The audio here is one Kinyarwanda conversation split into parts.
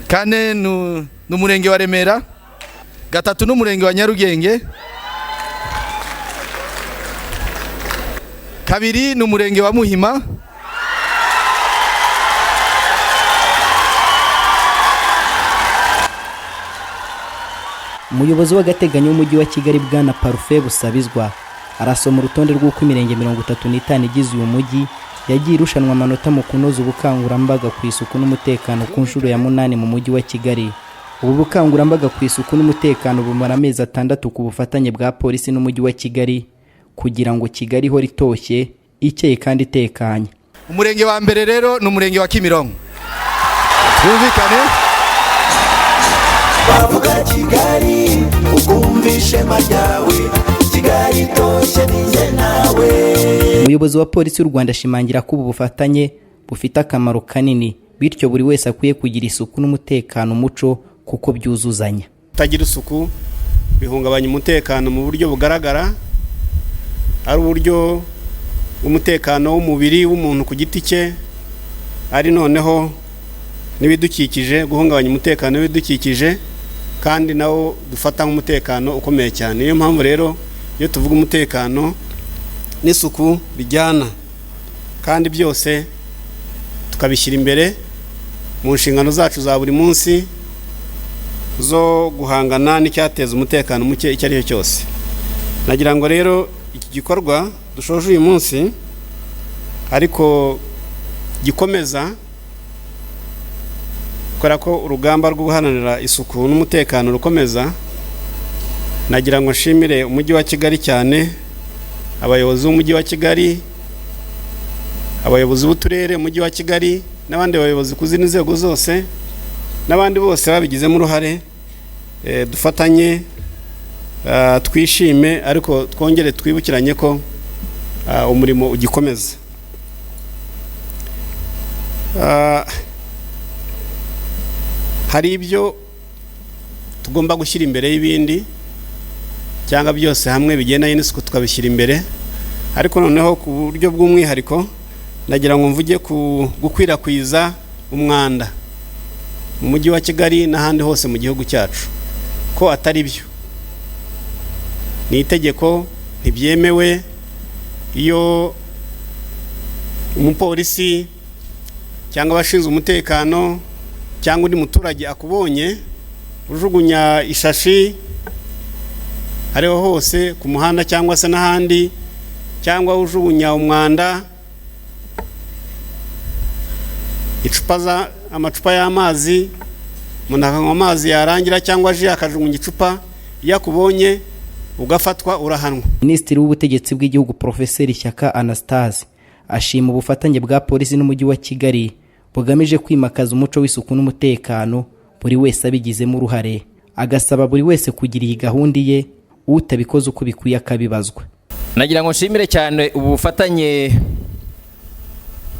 kane n'umurenge wa Remera, gatatu n'umurenge wa Nyarugenge, kabiri n'umurenge wa Muhima, umuyobozi w'agateganyo w'umujyi wa Kigali Bwana Parfait Busabizwa arasoma urutonde rw'uko imirenge 35 igize uyu mujyi yagiye irushanwa amanota mu kunoza ubukangurambaga ku isuku n'umutekano ku nshuro ya 8 mu mujyi wa Kigali. Ubu bukangurambaga ku isuku n'umutekano bumara amezi 6 ku bufatanye bwa polisi n'umujyi wa Kigali kugira ngo Kigali ihore itoshye, ikeye kandi itekanye. Umurenge wa mbere rero n'umurenge wa Kimironko. Twumvikane. Bavuga Kigali ukumvishe majyawe, Kigali itoshye ninjye nawe. Umuyobozi wa polisi y'u Rwanda ashimangira ko ubu bufatanye bufite akamaro kanini, bityo buri wese akwiye kugira isuku n'umutekano umuco kuko byuzuzanya. Tagira isuku bihungabanya umutekano mu buryo bugaragara, ari uburyo umutekano w'umubiri w'umuntu ku giti cye, ari noneho n'ibidukikije, guhungabanya umutekano w'ibidukikije kandi nawo dufata nk'umutekano ukomeye cyane. Niyo mpamvu rero iyo tuvuga umutekano n'isuku bijyana, kandi byose tukabishyira imbere mu nshingano zacu za buri munsi zo guhangana n'icyateza umutekano muke icyo ari cyo cyose. Nagira ngo rero iki gikorwa dushoje uyu munsi ariko gikomeza kubera ko urugamba rwo guharanira isuku n'umutekano rukomeza. Nagira ngo nshimire umujyi wa Kigali cyane, abayobozi b'umujyi wa Kigali, abayobozi b'uturere umujyi wa Kigali n'abandi bayobozi ku zindi nzego zose n'abandi bose babigizemo uruhare. Dufatanye, twishime, ariko twongere twibukiranye ko umurimo ugikomeza. Hari ibyo tugomba gushyira imbere y'ibindi, cyangwa byose hamwe bigendanye n'isuku tukabishyira imbere, ariko noneho ku buryo bw'umwihariko nagira ngo mvuge ku gukwirakwiza umwanda mu mujyi wa Kigali n'ahandi hose mu gihugu cyacu ko atari byo. Ni itegeko, ntibyemewe. Iyo umupolisi cyangwa abashinzwe umutekano cyangwa undi muturage akubonye ujugunya ishashi ariho hose ku muhanda cyangwa se n'ahandi, cyangwa ujugunya umwanda, amacupa y'amazi, umuntu akanywa amazi yarangira cyangwa aje akajugunya icupa, iyo akubonye ugafatwa urahanwa. Minisitiri w'ubutegetsi bw'igihugu Professeur Shyaka Anastase ashima ubufatanye bwa polisi n'umujyi wa Kigali bugamije kwimakaza umuco w'isuku n'umutekano, buri wese abigizemo uruhare. Agasaba buri wese kugira iyi gahunda ye, utabikoze uko bikwiye akabibazwa. Nagira ngo nshimire cyane ubufatanye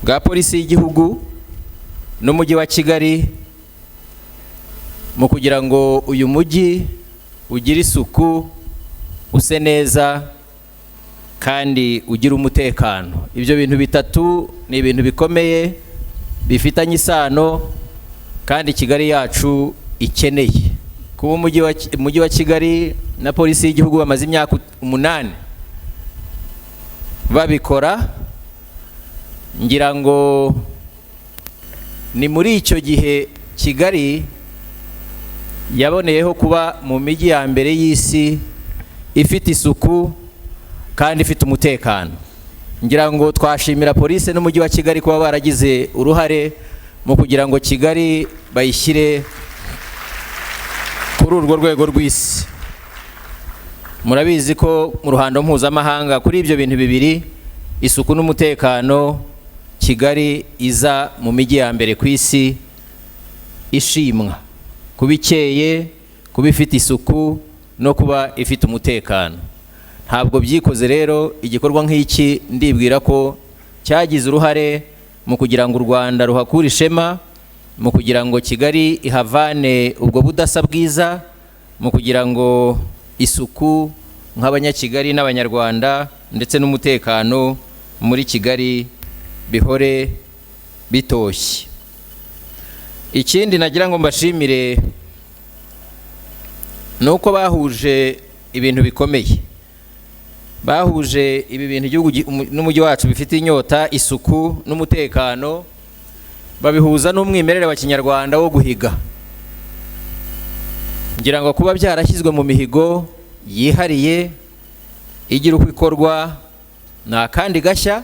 bwa polisi y'igihugu n'umujyi wa Kigali mu kugira ngo uyu mujyi ugire isuku, use neza kandi ugire umutekano. Ibyo bintu bitatu ni ibintu bikomeye bifitanye isano kandi Kigali yacu ikeneye. Kuba umujyi wa Kigali na polisi y'igihugu bamaze imyaka 8 babikora, ngira ngo ni muri icyo gihe Kigali yaboneyeho kuba mu mijyi ya mbere y'isi ifite isuku kandi ifite umutekano. Ngira ngo twashimira polisi n'umujyi wa Kigali kuba baragize uruhare mu kugira ngo Kigali bayishyire kuri urwo rwego rw'isi. Murabizi ko mu ruhando mpuzamahanga kuri ibyo bintu bibiri, isuku n'umutekano, Kigali iza mu mijyi ya mbere ku isi ishimwa kuba ikeye, kuba ifite isuku no kuba ifite umutekano. Ntabwo byikoze rero igikorwa nk'iki, ndibwira ko cyagize uruhare mu kugira ngo u Rwanda ruhakure ishema, mu kugira ngo Kigali ihavane ubwo budasa bwiza, mu kugira ngo isuku nk'abanyakigali n'abanyarwanda ndetse n'umutekano muri Kigali bihore bitoshye. ikindi nagira ngo mbashimire nuko bahuje ibintu bikomeye, bahuje ibi bintu igihugu n'umujyi wacu bifite inyota, isuku n'umutekano, babihuza n'umwimerere wa kinyarwanda wo guhiga. ngira ngo kuba byarashyizwe mu mihigo yihariye igira uko ikorwa nta kandi gashya,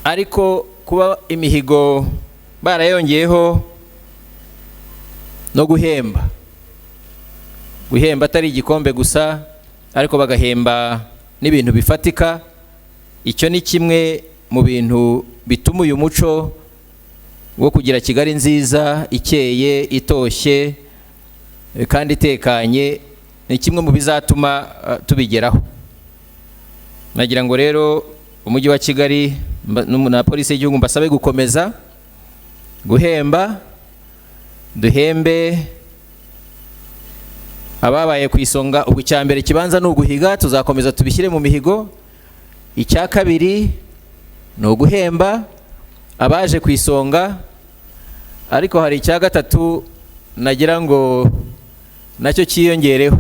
ariko kuba imihigo barayongeyeho no guhemba atari igikombe gusa, ariko bagahemba n'ibintu bifatika. Icyo ni kimwe mu bintu bituma uyu muco wo kugira Kigali nziza, ikeye, itoshye kandi itekanye, ni kimwe mu bizatuma tubigeraho. Nagira ngo rero umujyi wa Kigali na polisi y'igihugu mbasabe gukomeza guhemba, duhembe ababaye ku isonga. Ubwo icya mbere kibanza ni uguhiga, tuzakomeza tubishyire mu mihigo. Icya kabiri ni uguhemba abaje ku isonga, ariko hari icya gatatu nagira ngo nacyo cyiyongereho.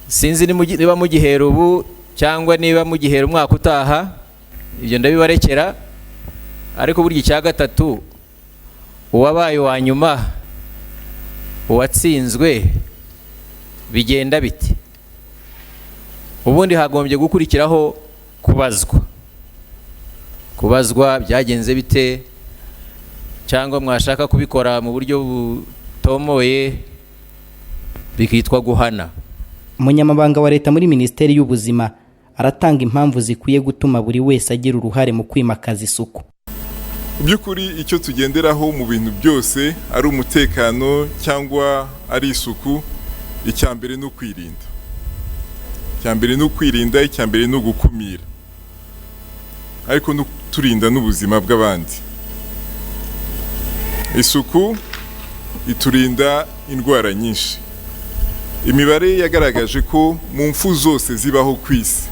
Sinzi niba mugihera ubu cyangwa niba mugihera umwaka utaha, ibyo ndabibarekera. Ariko burya icya gatatu, uwabaye wa nyuma, uwatsinzwe, bigenda biti. Ubundi hagombye gukurikiraho kubazwa byagenze bite, cyangwa mwashaka kubikora mu buryo butomoye bikitwa guhana. Umunyamabanga wa leta muri Minisiteri y'Ubuzima aratanga impamvu zikwiye gutuma buri wese agira uruhare mu kwimakaza isuku. By'ukuri icyo tugenderaho mu bintu byose, ari umutekano cyangwa ari isuku, icyambere no kwirinda. Icyambere no kwirinda, icyambere no gukumira, ariko no turinda n'ubuzima bw'abandi. Isuku iturinda indwara nyinshi. Imibare yagaragaje ko mu mfu zose zibaho ku isi,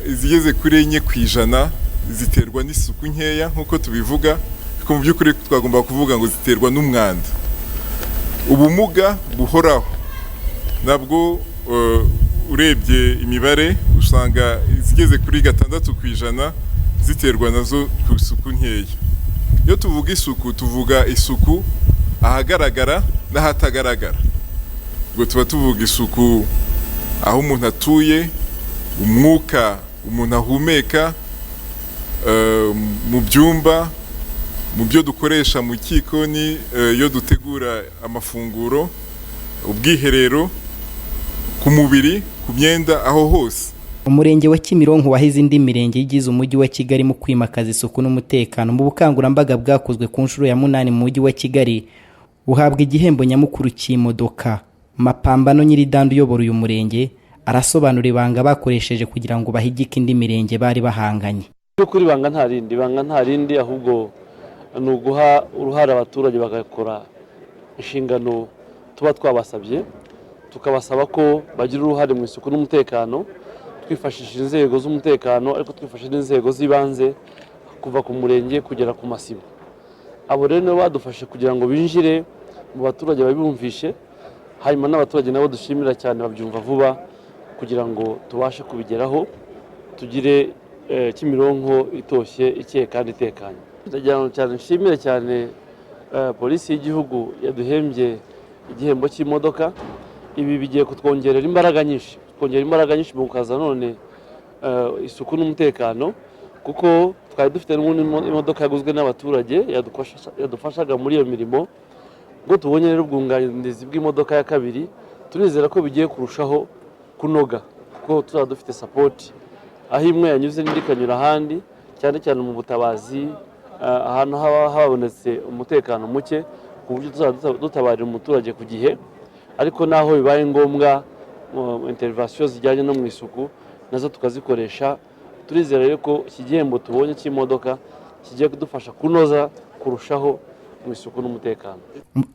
izigeze kuri 4% ziterwa n'isuku nkeya nk'uko tubivuga, ariko mu by'ukuri twagomba kuvuga ngo ziterwa n'umwanda. Ubumuga buhoraho nabwo urebye imibare usanga izigeze kuri 6% ziterwa nazo ku isuku nkeya. Iyo tuvuga isuku, tuvuga isuku ahagaragara n'ahatagaragara. Ubwo tuba tuvuga isuku aho umuntu atuye, umwuka umuntu ahumeka, mu byumba, mu byo dukoresha mu kikoni iyo dutegura amafunguro, ubwiherero, ku mubiri, ku myenda, aho hose. Umurenge wa Kimironko wahize indi mirenge igize umujyi wa Kigali mu kwimakaza isuku n'umutekano. Mu bukangurambaga bwakozwe ku nshuro ya 8 mu mujyi wa Kigali, uhabwa igihembo nyamukuru cy'imodoka. Mapambano Nyiridandu uyobora uyu murenge arasobanura ibanga bakoresheje kugira ngo bahigike indi mirenge bari bahanganye. Kuri banga nta rindi ahubwo ni uguha uruhare abaturage bagakora inshingano tuba twabasabye, tukabasaba ko bagira uruhare mu isuku n'umutekano, twifashishije inzego z'umutekano, ariko twifashishije n'inzego z'ibanze kuva ku murenge kugera ku masibo. Abo rero badufashe kugira ngo binjire mu baturage babumvishe, hanyuma n'abaturage nabo dushimira cyane babyumva vuba, kugira ngo tubashe kubigeraho, tugire Kimironko itoshye, ikeye kandi itekanye. Ndagira ngo cyane nshimire cyane polisi y'igihugu yaduhembye igihembo cy'imodoka. Ibi bigiye kutwongerera imbaraga nyinshi mu kaza none isuku n'umutekano, kuko twari dufite n'imodoka yaguzwe n'abaturage yadufashaga muri iyo mirimo. Ngo tubonye rero ubwunganizi bw'imodoka ya kabiri, turizera ko bigiye kurushaho kunoga, kuko tuzaba dufite support aho imwe yanyuze n'indi ikanyura ahandi, cyane cyane mu butabazi, ahantu habonetse umutekano muke, ku buryo tuzaba dutabarira umuturage ku gihe. Ariko naho bibaye ngombwa intervention zijyanye no mu isuku nazo tukazikoresha. Turizera rero ko iki gihembo tubonye cy'imodoka kigiye kudufasha kunoza kurushaho mu isuku n'umutekano.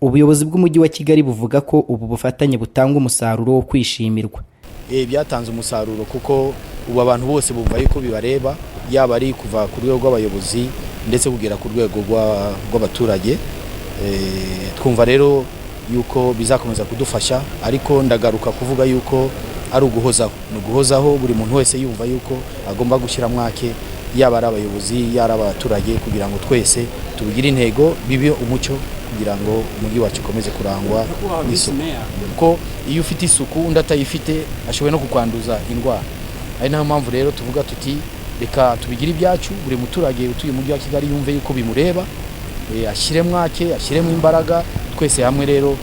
Ubuyobozi bw'umujyi wa Kigali buvuga ko ubu bufatanye butanga umusaruro wo kwishimirwa. Byatanze umusaruro kuko ubu abantu bose bumva yuko bibareba, yaba ari kuva ku rwego rw'abayobozi, ndetse kugera ku rwego rw'abaturage. Twumva rero yuko bizakomeza kudufasha, ariko ndagaruka kuvuga yuko ari uguhozaho buri muntu wese yumva yuko agomba gushyira mwake, yaba ari abayobozi yaba abaturage, kugira ngo twese tubigire intego, bibe umucyo, kugira ngo umujyi wacu ukomeze kurangwa n'isuku. Kuko iyo ufite isuku undi atayifite ashoboye no kukwanduza indwara. Ari nayo mpamvu rero tuvuga tuti reka tubigire ibyacu, buri muturage utuye mu mujyi wa Kigali yumve yuko bimureba, ashyire mwake, ashyiremo imbaraga, twese hamwe rero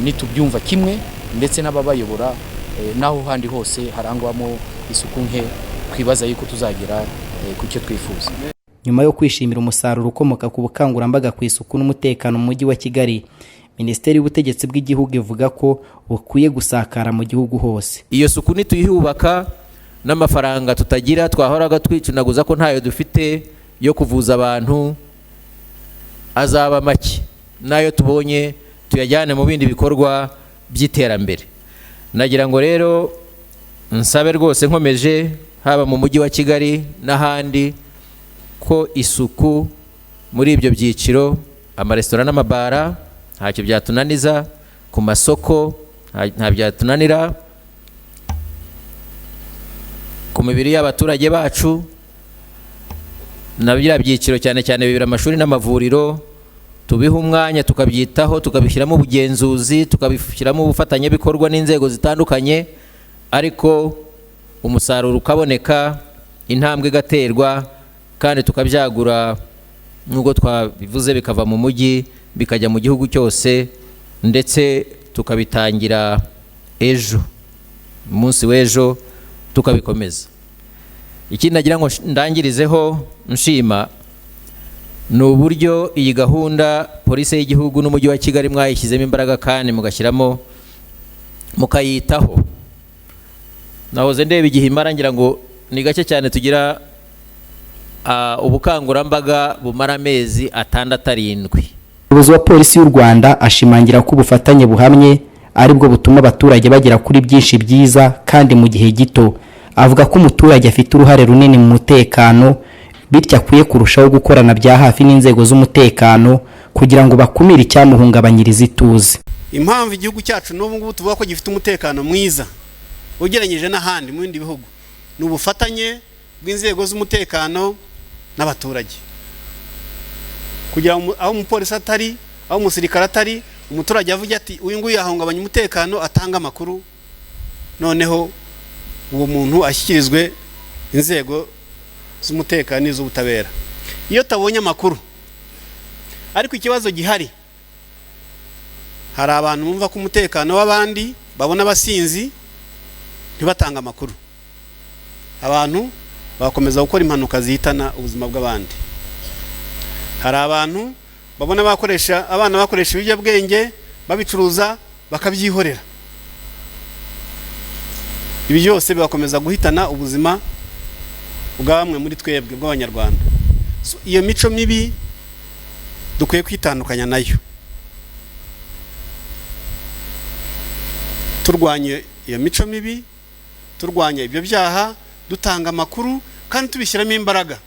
nitubyumva kimwe, ndetse n'ababayobora naho handi hose harangwamo isuku nke, twibaza yuko tuzagera ku cyo twifuza. Nyuma yo kwishimira umusaruro ukomoka ku bukangurambaga ku isuku n'umutekano mu mujyi wa Kigali, Minisiteri y'Ubutegetsi bw'Igihugu ivuga ko bukwiye gusakara mu gihugu hose. Iyo suku nituyihubaka, n'amafaranga tutagira twahoraga twicunaguza ko ntayo dufite yo kuvuza abantu azaba make, nayo tubonye tuyajyane mu bindi bikorwa by'iterambere. Nagira ngo rero nsabe rwose nkomeje, haba mu mujyi wa Kigali n'ahandi, ko isuku muri ibyo byiciro, amaresitora n'amabara ntacyo byatunaniza, ku masoko nta byatunanira, ku mibiri y'abaturage bacu, na biriya byiciro cyane cyane bibira amashuri n'amavuriro, tubiha umwanya tukabyitaho, tukabishyiramo ubugenzuzi, tukabishyiramo ubufatanyabikorwa n'inzego zitandukanye, ariko umusaruro ukaboneka, intambwe igaterwa, kandi tukabyagura nubwo twabivuze bikava mu mujyi bikajya mu gihugu cyose, ndetse tukabitangira ejo, umunsi w'ejo tukabikomeza. Ikindi nagira ngo ndangirizeho nshima ni uburyo iyi gahunda polisi y'igihugu n'umujyi wa Kigali mwayishyizemo imbaraga, kandi mugashyiramo mukayitaho. Nahoze ndeba igihe imara, ngira ngo ni gake cyane tugira ubukangurambaga bumara amezi 6-7. Umuyobozi wa polisi y'u Rwanda ashimangira ko ubufatanye buhamye aribwo butuma abaturage bagera kuri byinshi byiza kandi mu gihe gito. Avuga ko umuturage afite uruhare runini mu mutekano, bityo akwiye kurushaho gukorana bya hafi n'inzego z'umutekano kugira ngo bakumire icyamuhungabanyiriza ituze. Impamvu igihugu cyacu n'ubu ngubu tuvuga ko gifite umutekano mwiza ugereranyije n'ahandi mu bindi bihugu, ni ubufatanye bw'inzego z'umutekano n'abaturage. Kugira aho umupolisi atari, aho umusirikare atari, umuturage avuga ati uyu nguyu yahungabanya umutekano, atanga amakuru, noneho uwo muntu ashyikirizwe inzego z'umutekano n'iz'ubutabera. Iyo tabonye amakuru, ariko ikibazo gihari, hari abantu bumva ko umutekano w'abandi babona abasinzi ntibatanga amakuru, abantu bakomeza gukora impanuka zihitana ubuzima bw'abandi. Hari abantu babona abana bakoresha ibiyobyabwenge babicuruza bakabyihorera. Ibi byose bibakomeza guhitana ubuzima bwa bamwe muri twebwe bw'Abanyarwanda. Iyo mico mibi dukwiye kwitandukanya nayo, turwanye iyo mico mibi, turwanya ibyo byaha, dutanga amakuru kandi tubishyiramo imbaraga.